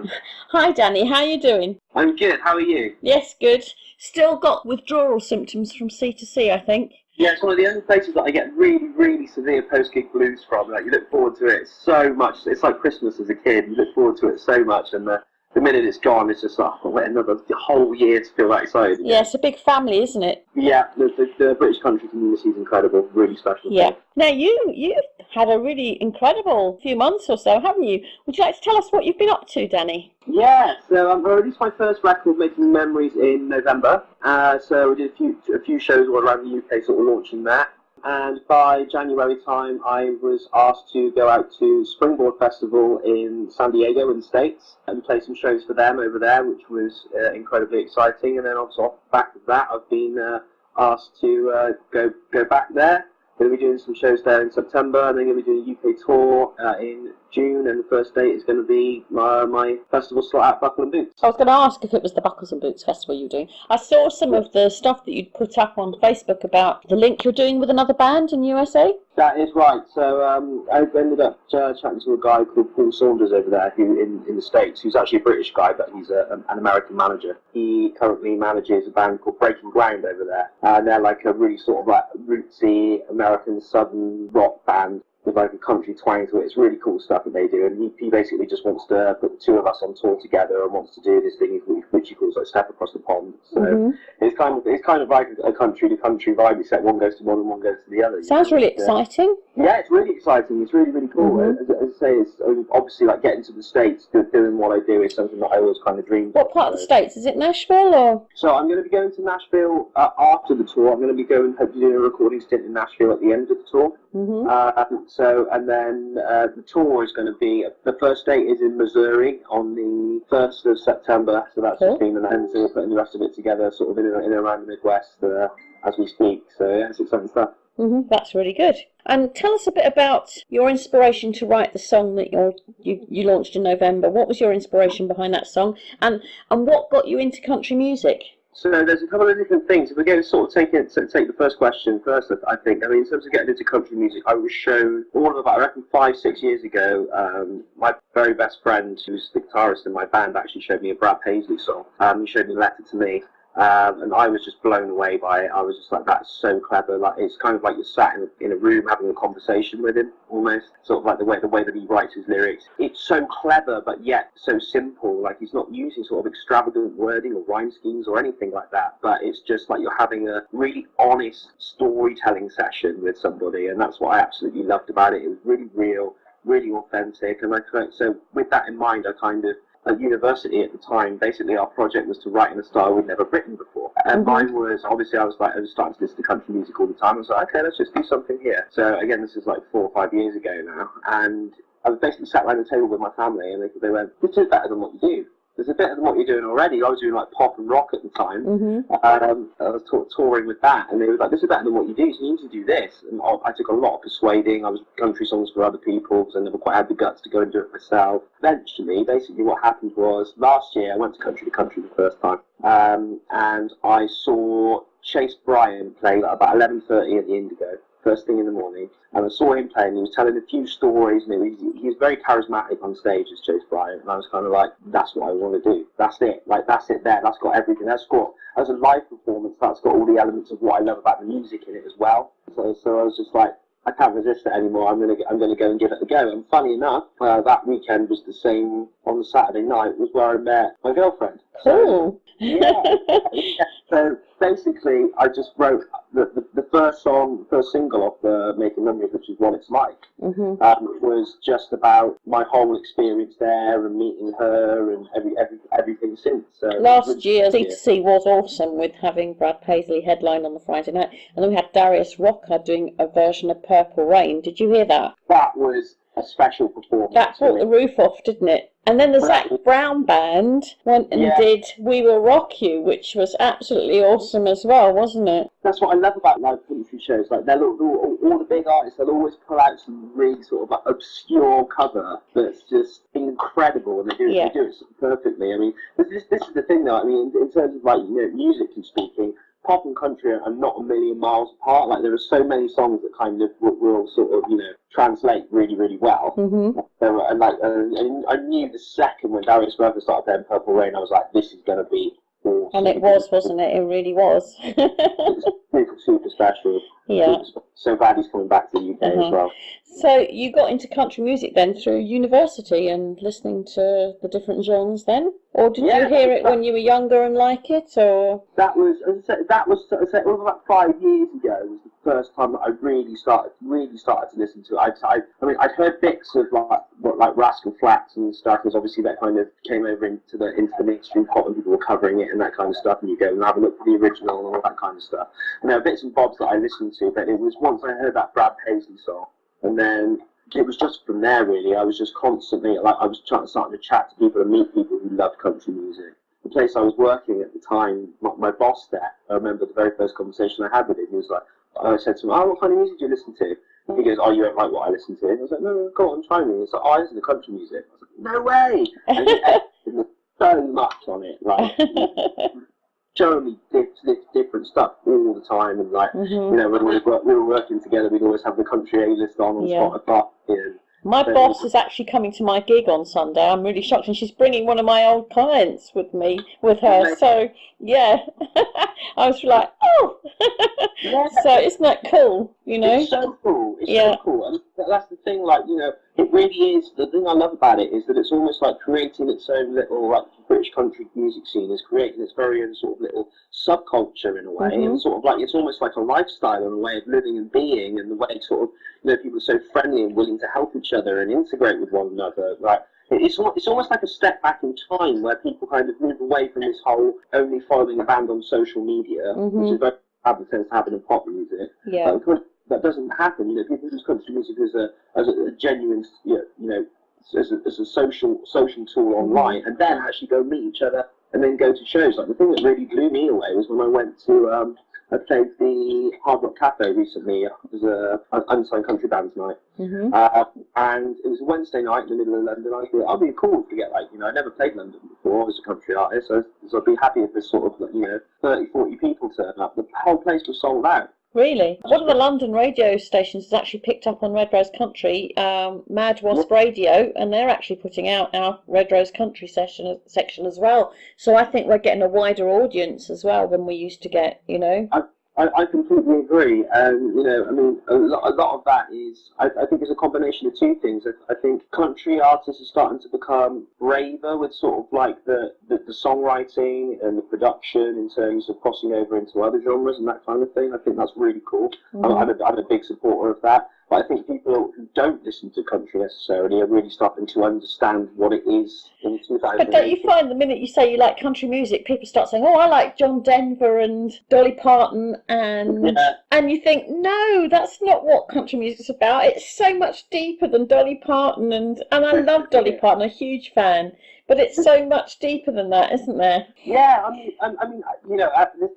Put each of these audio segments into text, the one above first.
Sam. Hi Danny, how are you doing? I'm good, how are you? Yes, good. Still got withdrawal symptoms from C to C, I think. Yeah, it's one of the only places that I get really, really severe post-gig blues from. Like, you look forward to it so much. It's like Christmas as a kid. You look forward to it so much, and the minute it's gone, it's just like, wait another whole year to feel that excited again. Yeah, it's a big family, isn't it? Yeah, the British country community is incredible, really special. Yeah. Now, you've had a really incredible few months or so, haven't you? Would you like to tell us what you've been up to, Danny? Yeah, so I released my first record, Making Memories, in November. So we did a few shows all around the UK, sort of launching that. And by January time, I was asked to go out to Springboard Festival in San Diego in the States and play some shows for them over there, which was incredibly exciting. And then also off the back of that, I've been asked to go back there. Going to be doing some shows there in September, and then going to be doing a UK tour in June, and the first date is going to be my festival slot at Buckle and Boots. I was going to ask if it was the Buckles and Boots Festival you were doing. I saw some of the stuff that you'd put up on Facebook about the link you're doing with another band in USA. That is right. So I ended up chatting to a guy called Paul Saunders over there, who in the States, who's actually a British guy, but he's an American manager. He currently manages a band called Breaking Ground over there, and they're like a really sort of like rootsy American southern rock band with like a country twang to it. It's really cool stuff that they do, and he basically just wants to put the two of us on tour together and wants to do this thing which he calls like Step Across the Pond. So it's kind of like a country to country vibe, except one goes to one and one goes to the other. Sounds really exciting. Yeah, it's really exciting. It's really, really cool. As I say, it's obviously like getting to the States, doing what I do is something that I always kind of dreamed of. What part of the States? Is it Nashville or? So I'm going to be going to Nashville after the tour. I'm going to be hopefully doing a recording stint in Nashville at the end of the tour. And then the tour is going to be, the first date is in Missouri on the 1st of September, so that's just been, and then we're putting the rest of it together sort of in and around the Midwest as we speak. So yeah, it's exciting stuff. That's really good. And tell us a bit about your inspiration to write the song that you launched in November. What was your inspiration behind that song, and what got you into country music? So there's a couple of different things. If we're going to sort of take the first question first, I think. I mean, in terms of getting into country music, I was shown all of about, I reckon, 5-6 years ago. My very best friend, who's the guitarist in my band, actually showed me a Brad Paisley song. He showed me Letter to Me. And I was just blown away by it. I was just like, that's so clever. Like, it's kind of like you're sat in a room having a conversation with him, almost. Sort of like the way that he writes his lyrics. It's so clever, but yet so simple. Like, he's not using sort of extravagant wording or rhyme schemes or anything like that. But it's just like you're having a really honest storytelling session with somebody, and that's what I absolutely loved about it. It was really real, really authentic, and so with that in mind, I kind of, at university at the time, basically our project was to write in a style we'd never written before. And mine was, obviously I was starting to listen to country music all the time. I was like, okay, let's just do something here. So again, this is like 4 or 5 years ago now. And I was basically sat around the table with my family, and they went, this is better than what you do. This is better than what you're doing already. I was doing like pop and rock at the time. I was touring with that, and they were like, this is better than what you do, so you need to do this. And I took a lot of persuading. I was country songs for other people, because I never quite had the guts to go and do it myself. Eventually, basically what happened was, last year I went to country the first time, and I saw Chase Bryant play like about 11:30 at the Indigo, first thing in the morning, and I saw him playing. He was telling a few stories, and he was very charismatic on stage as Chase Bryant, and I was kind of like, that's what I want to do. That's it. Like, that's it there. That's got everything. As a live performance, that's got all the elements of what I love about the music in it as well. So I was just like, I can't resist it anymore. I'm gonna go and give it a go. And funny enough, that weekend was the same on the Saturday night was where I met my girlfriend. Cool. So basically, I just wrote the first single off the Making Memories, which is What It's Like. Was just about my whole experience there and meeting her and everything since. Last year, C2C was awesome with having Brad Paisley headline on the Friday night, and then we had Darius Rucker doing a version of Purple Rain. Did you hear that? That was a special performance. That brought the roof off, didn't it? And then the Zac Brown Band went and did We Will Rock You, which was absolutely awesome as well, wasn't it? That's what I love about live country shows. Like, all the big artists, they'll always pull out some really sort of like obscure cover that's just incredible, and they do it so perfectly. I mean, this is the thing though. I mean, in terms of like, musically speaking, pop and country are not a million miles apart. Like, there are so many songs that kind of will sort of, translate really, really well. Mm-hmm. And I knew the second when Darius Rucker started playing Purple Rain, I was like, this is going to be awesome. And it was, wasn't it? It really was. It's super, super special. Yeah. So glad he's coming back to the UK as well. So you got into country music then through university and listening to the different genres then? Or did you hear it when you were younger and like it, or? That was, as I said, it was about 5 years ago was the first time that I really started to listen to it. I'd heard bits of like Rascal Flatts and stuff, because obviously that kind of came over into the mainstream pop and people were covering it and that kind of stuff, and you go and have a look for the original and all that kind of stuff. And there were bits and bobs that I listened to, but it was once I heard that Brad Paisley song, and then it was just from there, really. I was just constantly, I was starting to chat to people and meet people who loved country music. The place I was working at the time, my boss there, I remember the very first conversation I had with him. He was like, I said to him, what kind of music do you listen to? And he goes, you don't like what I listen to? And I was like, no, go on, try me. He's like, I listen to country music. I was like, no way! And he edited so much on it, showing me different stuff all the time, and when we were working together, we'd always have the country A-list on Spotify. My boss is actually coming to my gig on Sunday. I'm really shocked, and she's bringing one of my old clients with her. So yeah, I was like, oh, so isn't that cool? It's so cool. It's so cool, and that's the thing. It really is. The thing I love about it is that it's almost like creating its own little British country music scene. Is creating its very own sort of little subculture in a way, and sort of it's almost like a lifestyle and a way of living and being, and the way sort of people are so friendly and willing to help each other and integrate with one another. It's almost like a step back in time where people kind of move away from this whole only following a band on social media, which is very habit tends to happen in pop music. Yeah. That doesn't happen. People use country music as a genuine, as a social tool online, and then actually go meet each other and then go to shows. Like, the thing that really blew me away was when I went to I played the Hard Rock Cafe recently. It was an unsigned country band's night, and it was a Wednesday night in the middle of London. I thought, I'd be cool to get I never played London before. I was a country artist, so I'd be happy if there's sort of 30, 40 people turn up. The whole place was sold out. Really? One of the London radio stations has actually picked up on Red Rose Country, Mad Wasp Radio, and they're actually putting out our Red Rose Country section as well. So I think we're getting a wider audience as well than we used to get, I completely agree. A lot of that is, I think, is a combination of two things. I think country artists are starting to become braver with sort of the songwriting and the production in terms of crossing over into other genres and that kind of thing. I think that's really cool. I'm a big supporter of that. But I think people who don't listen to country necessarily are really starting to understand what it is in 2000. But don't you find the minute you say you like country music, people start saying, I like John Denver and Dolly Parton, and you think, no, that's not what country music's about. It's so much deeper than Dolly Parton, and I love Dolly Parton, a huge fan. But it's so much deeper than that, isn't there? Yeah,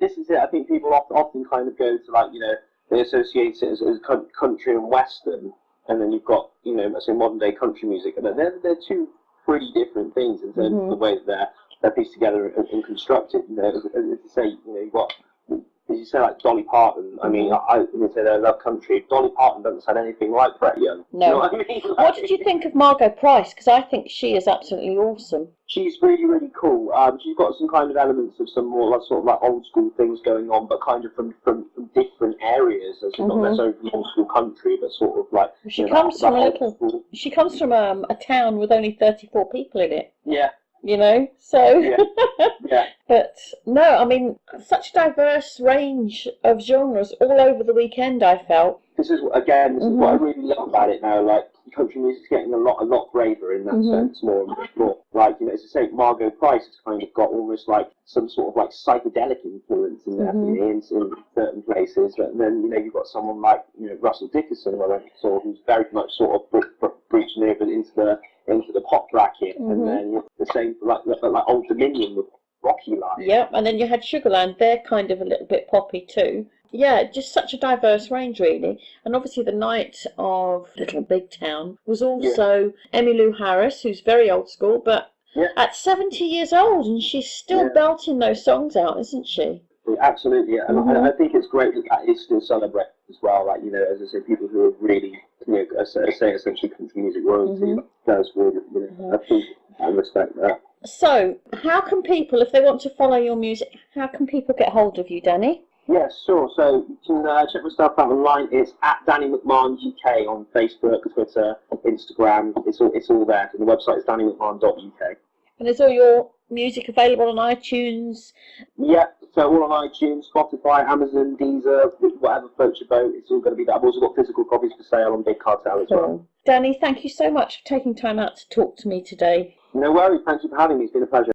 this is it. I think people often kind of go to they associate it as country and western, and then you've got, let's say modern day country music, and they're two pretty different things in terms of the way that they're pieced together and constructed. As you say, you've got, as you say, like Dolly Parton. I mean, I would say they love country. Dolly Parton doesn't sound anything like Brett Young. No. You know what I mean? What did you think of Margot Price? Because I think she is absolutely awesome. She's really, really cool. She's got some kind of elements of some more sort of old school things going on, but kind of from different areas. So she's not necessarily from old school country, but sort of She comes from a town with only 34 people in it. Yeah. So. Yeah. But no, I mean, such a diverse range of genres all over the weekend, I felt. This is what I really love about it now. Country music's getting a lot braver in that sense, more and more. As I say, Margot Price has kind of got almost some sort of psychedelic influence in there, in certain places. But then you've got someone like Russell Dickerson, who's very much sort of breaching over into the pop bracket, and then the same for Old Dominion with Rocky Line. Yeah, and then you had Sugarland. They're kind of a little bit poppy too. Yeah, just such a diverse range, really. And obviously the night of Little Big Town was also Emmylou Harris, who's very old school, but at 70 years old, and she's still belting those songs out, isn't she? Absolutely, and I think it's great that is still celebrated as well. Like, you know, as I say, people who are really, you know, say essentially country music royalty does really, you know, I think I respect that. So, how can people, if they want to follow your music, how can people get hold of you, Danny? Yes, sure. So you can check my stuff out online. It's at Danny McMahon UK on Facebook, Twitter, Instagram. It's all there. And the website is dannymcmahon.uk. And is all your music available on iTunes? Yeah, so all on iTunes, Spotify, Amazon, Deezer, whatever floats your boat. It's all going to be there. I've also got physical copies for sale on Big Cartel as well. Danny, thank you so much for taking time out to talk to me today. No worries. Thank you for having me. It's been a pleasure.